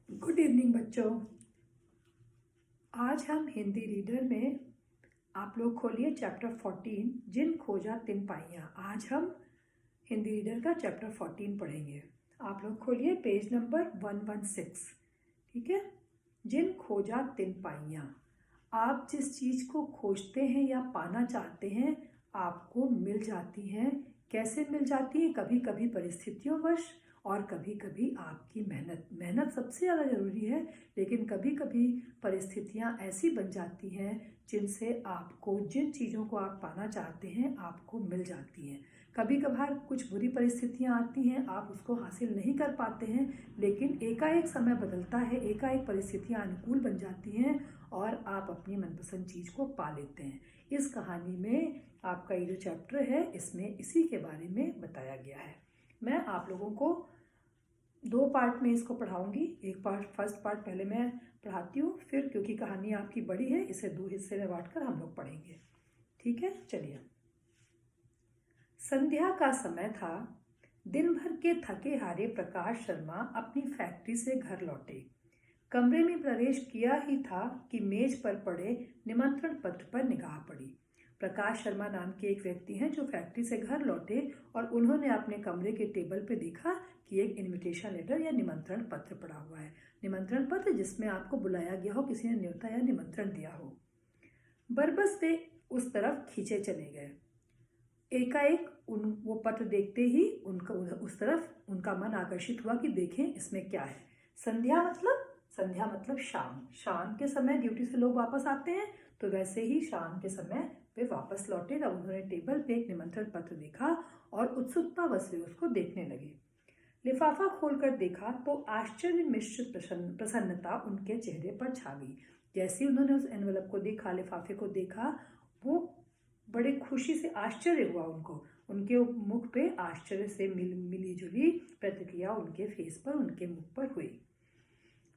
Good evening बच्चों। आज हम हिंदी रीडर में आप लोग खोलिए चैप्टर 14 जिन खोजा तिन पाइयाँ। आज हम हिंदी रीडर का चैप्टर 14 पढ़ेंगे। आप लोग खोलिए पेज नंबर 116। ठीक है। जिन खोजा तिन पाइयाँ। आप जिस चीज़ को खोजते हैं या पाना चाहते हैं आपको मिल जाती हैं। कैसे मिल जाती है? कभी कभी परिस्थितियों वश और कभी कभी आपकी मेहनत सबसे ज़्यादा ज़रूरी है, लेकिन कभी कभी परिस्थितियाँ ऐसी बन जाती हैं जिनसे आपको जिन चीज़ों को आप पाना चाहते हैं आपको मिल जाती हैं। कभी कभार कुछ बुरी परिस्थितियाँ आती हैं, आप उसको हासिल नहीं कर पाते हैं, लेकिन एकाएक समय बदलता है, एकाएक परिस्थितियाँ अनुकूल बन जाती हैं और आप अपनी मनपसंद चीज़ को पा लेते हैं। इस कहानी में आपका ये जो चैप्टर है इसमें इसी के बारे में बताया गया है। मैं आप लोगों को 2 पार्ट में इसको पढ़ाऊंगी। एक पार्ट, फर्स्ट पार्ट पहले मैं पढ़ाती हूँ, फिर क्योंकि कहानी आपकी बड़ी है इसे 2 हिस्से में बांटकर हम लोग पढ़ेंगे। ठीक है, चलिए। संध्या का समय था। दिन भर के थके हारे प्रकाश शर्मा अपनी फैक्ट्री से घर लौटे। कमरे में प्रवेश किया ही था कि मेज पर पड़े निमंत्रण पत्र पर निगाह पड़ी। प्रकाश शर्मा नाम के एक व्यक्ति हैं जो फैक्ट्री से घर लौटे और उन्होंने अपने कमरे के टेबल पे देखा कि एक इनविटेशन लेटर या निमंत्रण पत्र पड़ा हुआ है। निमंत्रण पत्र जिसमें आपको बुलाया गया हो, किसी ने न्योता या निमंत्रण दिया हो। बरबस वे उस तरफ खींचे चले गए। एकाएक वो पत्र देखते ही उनका उस तरफ उनका मन आकर्षित हुआ कि देखें इसमें क्या है। संध्या मतलब शाम। शाम के समय ड्यूटी से लोग वापस आते हैं, तो वैसे ही शाम के समय वे वापस लौटे तब उन्होंने टेबल पे एक निमंत्रण पत्र देखा और उत्सुकतावश वे उसको देखने लगे। लिफाफा खोलकर देखा तो आश्चर्य मिश्रित प्रसन्नता उनके चेहरे पर छा गई। जैसे ही उन्होंने उस एनवेलप को देखा, लिफाफे को देखा, वो बड़े खुशी से आश्चर्य हुआ उनको। उनके मुख पे आश्चर्य से मिली जुली प्रतिक्रिया उनके फेस पर, उनके मुख पर हुई।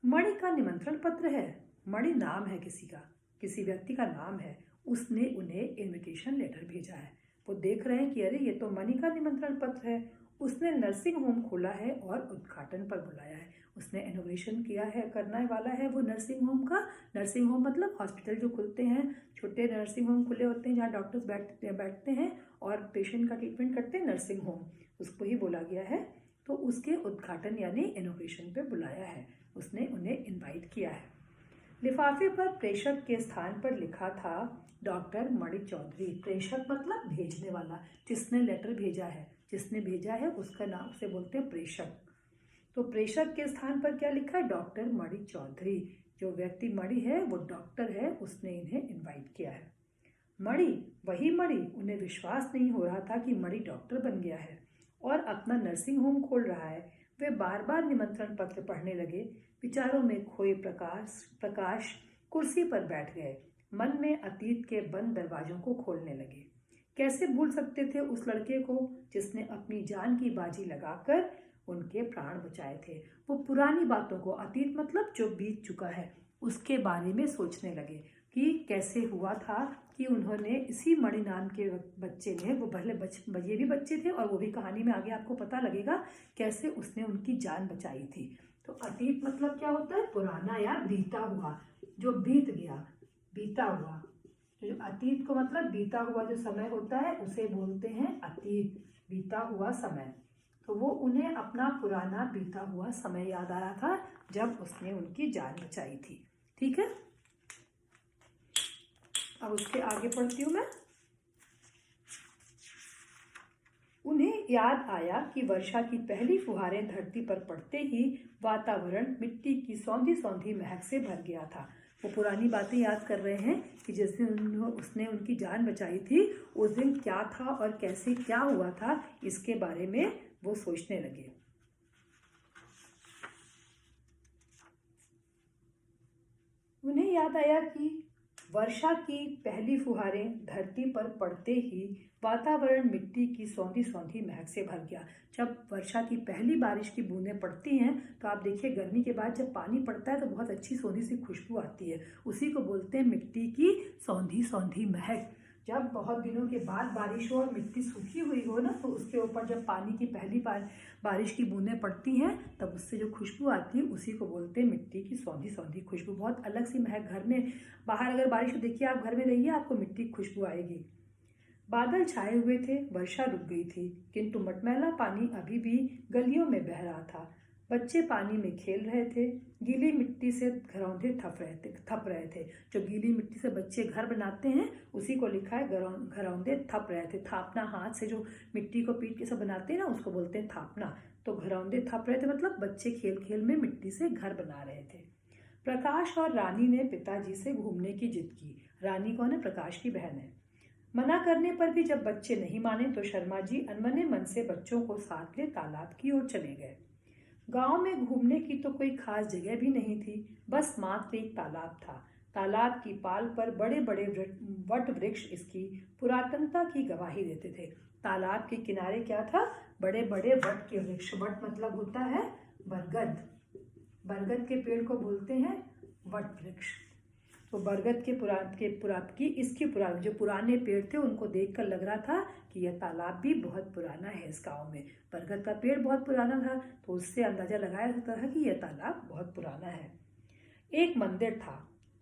मणि का निमंत्रण पत्र है। मणि नाम है किसी व्यक्ति का नाम है। उसने उन्हें इनविटेशन लेटर भेजा है। वो देख रहे हैं कि अरे ये तो मणि का निमंत्रण पत्र है। उसने नर्सिंग होम खोला है और उद्घाटन पर बुलाया है। उसने इनोवेशन किया है, करने वाला है वो नर्सिंग होम का। नर्सिंग होम मतलब हॉस्पिटल जो खुलते हैं, छोटे नर्सिंग होम खुले होते हैं जहाँ डॉक्टर्स बैठते हैं और पेशेंट का ट्रीटमेंट करते हैं, नर्सिंग होम उसको ही बोला गया है। तो उसके उद्घाटन यानी इनोवेशन पे बुलाया है, उसने उन्हें इनवाइट किया है। लिफाफे पर प्रेषक के स्थान पर लिखा था डॉक्टर मणि चौधरी। प्रेषक मतलब भेजने वाला, जिसने लेटर भेजा है, जिसने भेजा है उसका नाम से बोलते हैं प्रेषक। तो प्रेषक के स्थान पर क्या लिखा है? डॉक्टर मणि चौधरी। जो व्यक्ति मणि है वो डॉक्टर है, उसने इन्हें इनवाइट किया है। मणि, वही मणि। उन्हें विश्वास नहीं हो रहा था कि मणि डॉक्टर बन गया है और अपना नर्सिंग होम खोल रहा है। वे बार बार निमंत्रण पत्र पढ़ने लगे। विचारों में खोए प्रकाश कुर्सी पर बैठ गए। मन में अतीत के बंद दरवाजों को खोलने लगे। कैसे भूल सकते थे उस लड़के को जिसने अपनी जान की बाजी लगाकर उनके प्राण बचाए थे। वो पुरानी बातों को, अतीत मतलब जो बीत चुका है, उसके बारे में सोचने लगे कि कैसे हुआ था कि उन्होंने इसी मणि नाम के बच्चे ने, वो भले ये भी बच्चे थे और वो भी कहानी में आगे आपको पता लगेगा कैसे उसने उनकी जान बचाई थी। तो अतीत मतलब क्या होता है? पुराना या बीता हुआ, जो बीत गया, बीता हुआ। तो जो अतीत को मतलब बीता हुआ जो समय होता है उसे बोलते हैं अतीत, बीता हुआ समय। तो वो उन्हें अपना पुराना बीता हुआ समय याद आ रहा था जब उसने उनकी जान बचाई थी। ठीक है, अब उसके आगे पढ़ती हूँ मैं। उन्हें याद आया कि वर्षा की पहली फुहारें धरती पर पड़ते ही वातावरण मिट्टी की सौंधी सौंधी महक से भर गया था। वो पुरानी बातें याद कर रहे हैं कि जिस दिन उसने उनकी जान बचाई थी उस दिन क्या था और कैसे क्या हुआ था, इसके बारे में वो सोचने लगे। उन्हें याद आया कि वर्षा की पहली फुहारें धरती पर पड़ते ही वातावरण मिट्टी की सौंधी सौंधी महक से भर गया। जब वर्षा की पहली बारिश की बूंदें पड़ती हैं तो आप देखिए गर्मी के बाद जब पानी पड़ता है तो बहुत अच्छी सौंधी सी खुशबू आती है, उसी को बोलते हैं मिट्टी की सौंधी सौंधी महक। जब बहुत दिनों के बाद बारिश हो और मिट्टी सूखी हुई हो ना, तो उसके ऊपर जब पानी की पहली बार बारिश की बूंदें पड़ती हैं तब उससे जो खुशबू आती है उसी को बोलते हैं मिट्टी की सौंधी सौंधी खुशबू। बहुत अलग सी महक घर में, बाहर अगर बारिश हो देखिए आप, घर में रहिए आपको मिट्टी की खुशबू आएगी। बादल छाए हुए थे, वर्षा रुक गई थी, किंतु मटमैला पानी अभी भी गलियों में बह रहा था। बच्चे पानी में खेल रहे थे, गीली मिट्टी से घरौंदे थप रहे थे। जो गीली मिट्टी से बच्चे घर बनाते हैं उसी को लिखा है घरौंदे थप रहे थे। थापना, हाथ से जो मिट्टी को पीट के सब बनाते हैं ना उसको बोलते हैं थापना। तो घरौंदे थप रहे थे मतलब बच्चे खेल खेल में मिट्टी से घर बना रहे थे। प्रकाश और रानी ने पिताजी से घूमने की जिद की। रानी कौन है? प्रकाश की बहन है। मना करने पर भी जब बच्चे नहीं माने तो शर्मा जी अनमने मन से बच्चों को साथ ले तालाब की ओर चले गए। गांव में घूमने की तो कोई खास जगह भी नहीं थी, बस मात्र एक तालाब था। तालाब की पाल पर बड़े बड़े वट वृक्ष इसकी पुरातनता की गवाही देते थे। तालाब के किनारे क्या था? बड़े बड़े वट के वृक्ष। वट मतलब होता है बरगद। बरगद के पेड़ को बोलते हैं वट वृक्ष। तो बरगद के इसके पुराने जो पुराने पेड़ थे उनको देखकर लग रहा था कि यह तालाब भी बहुत पुराना है। इस गांव में बरगद का पेड़ बहुत पुराना था तो उससे अंदाजा लगाया जाता था कि यह तालाब बहुत पुराना है। एक मंदिर था,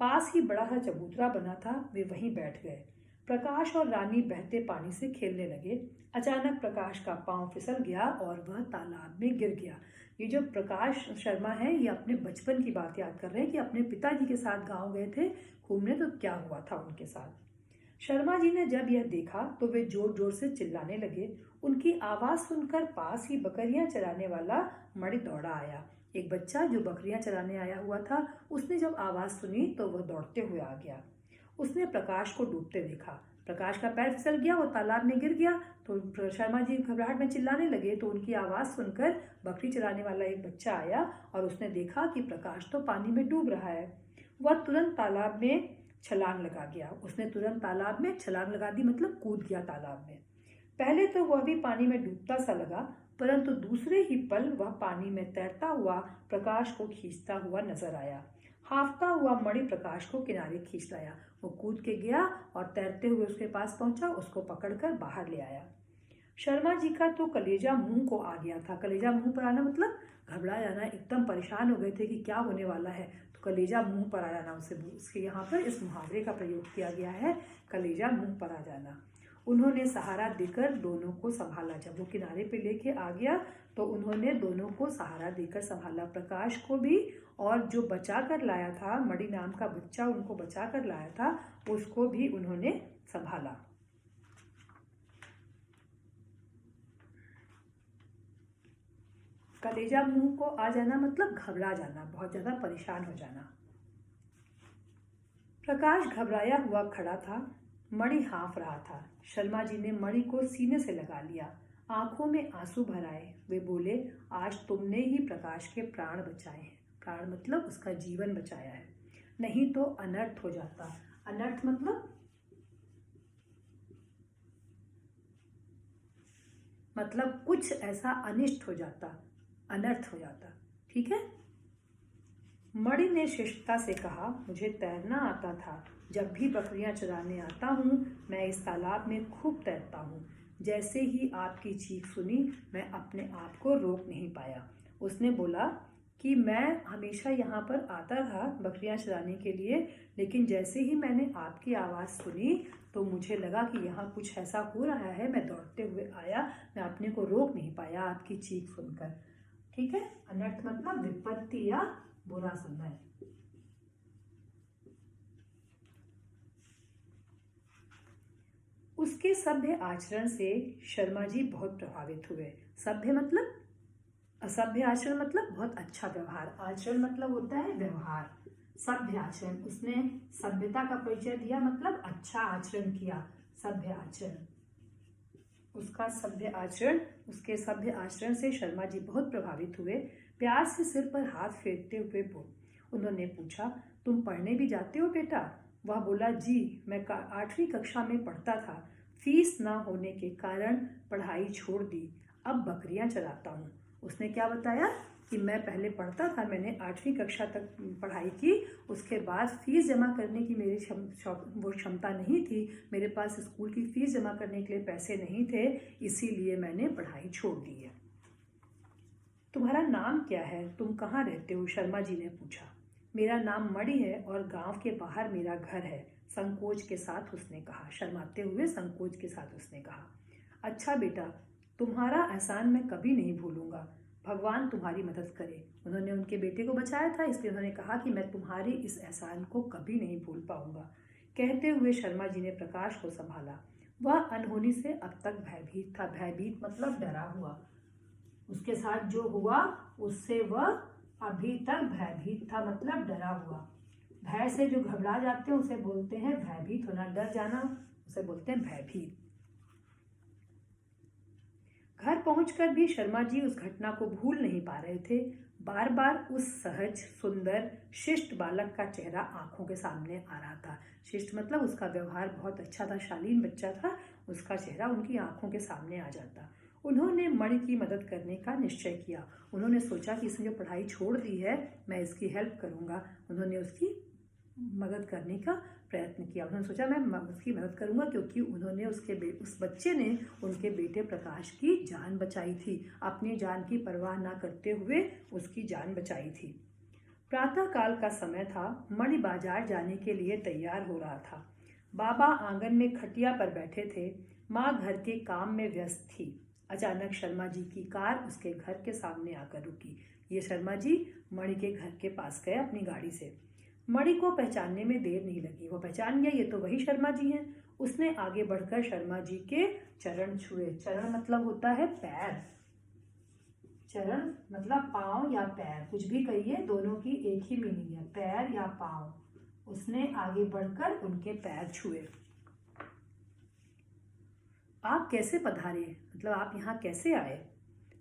पास ही बड़ा सा चबूतरा बना था। वे वहीं बैठ गए। प्रकाश और रानी बहते पानी से खेलने लगे। अचानक प्रकाश का पांव फिसल गया और वह तालाब में गिर गया। ये जो प्रकाश शर्मा है ये अपने बचपन की बात याद कर रहे हैं कि अपने पिताजी के साथ गांव गए थे घूमने तो क्या हुआ था उनके साथ। शर्मा जी ने जब यह देखा तो वे जोर जोर से चिल्लाने लगे। उनकी आवाज सुनकर पास ही बकरियां चराने वाला मणि दौड़ा आया। एक बच्चा जो बकरियां चराने आया हुआ था उसने जब आवाज सुनी तो वह दौड़ते हुए आ गया। उसने प्रकाश को डूबते देखा। प्रकाश का पैर फिसल गया, वो तालाब में गिर गया। तो शर्मा जी घबराहट में चिल्लाने लगे तो उनकी आवाज़ सुनकर बकरी चराने वाला एक बच्चा आया और उसने देखा कि प्रकाश तो पानी में डूब रहा है। वह तुरंत तालाब में छलांग लगा गया। उसने तुरंत तालाब में छलांग लगा दी मतलब कूद गया तालाब में। पहले तो वह भी पानी में डूबता सा लगा, परंतु दूसरे ही पल वह पानी में तैरता हुआ प्रकाश को खींचता हुआ नजर आया। हाफता हुआ मणि प्रकाश को किनारे खींच लाया। वो कूद के गया और तैरते हुए उसके पास पहुंचा, उसको पकड़कर बाहर ले आया। शर्मा जी का तो कलेजा मुंह को आ गया था। कलेजा मुंह पर आना मतलब घबरा जाना, एकदम परेशान हो गए थे कि क्या होने वाला है। तो कलेजा मुंह पर आ जाना, उसके यहाँ पर इस मुहावरे का प्रयोग किया गया है, कलेजा मुंह पर आ जाना। उन्होंने सहारा देकर दोनों को संभाला। जब वो किनारे पे लेके आ गया तो उन्होंने दोनों को सहारा देकर संभाला, प्रकाश को भी और जो बचा कर लाया था, मणि नाम का बच्चा उनको बचा कर लाया था, उसको भी उन्होंने संभाला। कलेजा मुंह को आ जाना मतलब घबरा जाना, बहुत ज्यादा परेशान हो जाना। प्रकाश घबराया हुआ खड़ा था, मणि हाँफ रहा था। शर्मा जी ने मणि को सीने से लगा लिया, आंखों में आंसू भर आए। वे बोले, आज तुमने ही प्रकाश के प्राण बचाए हैं। प्राण मतलब उसका जीवन बचाया है, नहीं तो अनर्थ हो जाता। अनर्थ मतलब कुछ ऐसा अनिष्ट हो जाता, अनर्थ हो जाता। ठीक है। मणि ने शिष्टता से कहा, मुझे तैरना आता था। जब भी बकरियां चराने आता हूँ मैं इस तालाब में खूब तैरता हूँ। जैसे ही आपकी चीख सुनी मैं अपने आप को रोक नहीं पाया। उसने बोला कि मैं हमेशा यहाँ पर आता था बकरियां चराने के लिए, लेकिन जैसे ही मैंने आपकी आवाज़ सुनी तो मुझे लगा कि यहाँ कुछ ऐसा हो रहा है। मैं दौड़ते हुए आया, मैं अपने को रोक नहीं पाया आपकी चीख सुनकर। ठीक है। अनर्थ मतलब विपत्ति या बुरा समय। उसके सभ्य आचरण से शर्मा जी बहुत प्रभावित हुए। सभ्य मतलब, असभ्य आचरण मतलब बहुत अच्छा व्यवहार। आचरण मतलब होता है व्यवहार। सभ्य आचरण, उसने सभ्यता का परिचय दिया मतलब अच्छा आचरण किया। सभ्य आचरण, उसका सभ्य आचरण, उसके सभ्य आचरण से शर्मा जी बहुत प्रभावित हुए। प्यार से सिर पर हाथ फेरते हुए उन्होंने पूछा, तुम पढ़ने भी जाते हो बेटा? वह बोला, जी मैं 8वीं कक्षा में पढ़ता था, फीस ना होने के कारण पढ़ाई छोड़ दी, अब बकरियां चराता हूँ। उसने क्या बताया कि मैं पहले पढ़ता था, मैंने 8वीं कक्षा तक पढ़ाई की, उसके बाद फीस जमा करने की मेरी वो क्षमता नहीं थी, मेरे पास स्कूल की फीस जमा करने के लिए पैसे नहीं थे, इसीलिए मैंने पढ़ाई छोड़ दी है। तुम्हारा नाम क्या है, तुम कहाँ रहते हो? शर्मा जी ने पूछा। मेरा नाम मणि है और गांव के बाहर मेरा घर है, संकोच के साथ उसने कहा। शर्माते हुए संकोच के साथ उसने कहा। अच्छा बेटा, तुम्हारा एहसान मैं कभी नहीं भूलूंगा, भगवान तुम्हारी मदद करे। उन्होंने उनके बेटे को बचाया था, इसलिए उन्होंने कहा कि मैं तुम्हारे इस एहसान को कभी नहीं भूल पाऊंगा। कहते हुए शर्मा जी ने प्रकाश को संभाला। वह अनहोनी से अब तक भयभीत था। भयभीत मतलब डरा हुआ। उसके साथ जो हुआ उससे वह अभी तक भयभीत था, मतलब डरा हुआ। भय से जो घबरा जाते हैं उसे बोलते हैं भयभीत होना, डर जाना उसे बोलते हैं भयभीत। घर पहुंचकर भी शर्मा जी उस घटना को भूल नहीं पा रहे थे। बार बार उस सहज, सुंदर, शिष्ट बालक का चेहरा आंखों के सामने आ रहा था। शिष्ट मतलब उसका व्यवहार बहुत अच्छा था, शालीन बच्चा था, उसका चेहरा उनकी आंखों के सामने आ जाता। उन्होंने मणि की मदद करने का निश्चय किया। उन्होंने सोचा कि इसने जो पढ़ाई छोड़ दी है, मैं इसकी हेल्प करूंगा। उन्होंने उसकी मदद करने का प्रयत्न किया। उन्होंने सोचा मैं उसकी मदद करूंगा, क्योंकि उन्होंने उस बच्चे ने उनके बेटे प्रकाश की जान बचाई थी। अपनी जान की परवाह ना करते हुए उसकी जान बचाई थी। प्रातः काल का समय था। मणि बाजार जाने के लिए तैयार हो रहा था। बाबा आंगन में खटिया पर बैठे थे। माँ घर के काम में व्यस्त थी। अचानक शर्मा जी की कार उसके घर के सामने आकर रुकी। ये शर्मा जी मणि के घर के पास गए अपनी गाड़ी से। मणि को पहचानने में देर नहीं लगी। वो पहचान गया, ये तो वही शर्मा जी हैं। उसने आगे बढ़कर शर्मा जी के चरण छुए। चरण मतलब होता है पैर। चरण मतलब पांव या पैर, कुछ भी कहिए, दोनों की एक ही मीनिंग है, पैर या पांव। उसने आगे बढ़कर उनके पैर छुए। आप कैसे पधारे, मतलब आप यहाँ कैसे आए?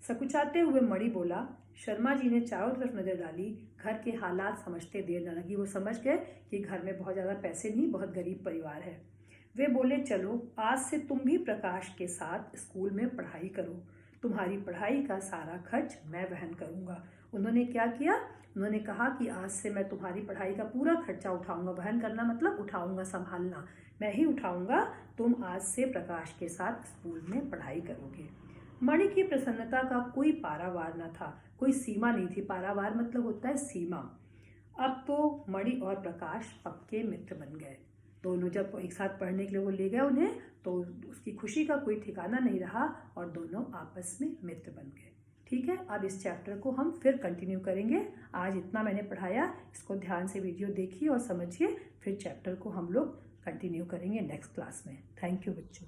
सकुचाते हुए मणि बोला। शर्मा जी ने चारों तरफ नजर डाली। घर के हालात समझते देर न लगी। वो समझ गए कि घर में बहुत ज़्यादा पैसे नहीं, बहुत गरीब परिवार है। वे बोले, चलो आज से तुम भी प्रकाश के साथ स्कूल में पढ़ाई करो। तुम्हारी पढ़ाई का सारा खर्च मैं वहन करूँगा। उन्होंने क्या किया? उन्होंने कहा कि आज से मैं तुम्हारी पढ़ाई का पूरा खर्चा उठाऊंगा। वहन करना मतलब उठाऊंगा, संभालना, मैं ही उठाऊंगा। तुम आज से प्रकाश के साथ स्कूल में पढ़ाई करोगे। मणि की प्रसन्नता का कोई पारावार न था, कोई सीमा नहीं थी। पारावार मतलब होता है सीमा। अब तो मणि और प्रकाश पक्के मित्र बन गए। दोनों जब एक साथ पढ़ने के लिए वो ले गए उन्हें, तो उसकी खुशी का कोई ठिकाना नहीं रहा और दोनों आपस में मित्र बन गए। ठीक है, अब इस चैप्टर को हम फिर कंटिन्यू करेंगे। आज इतना मैंने पढ़ाया, इसको ध्यान से वीडियो देखिए और समझिए। फिर चैप्टर को हम लोग कंटिन्यू करेंगे नेक्स्ट क्लास में। थैंक यू बच्चों।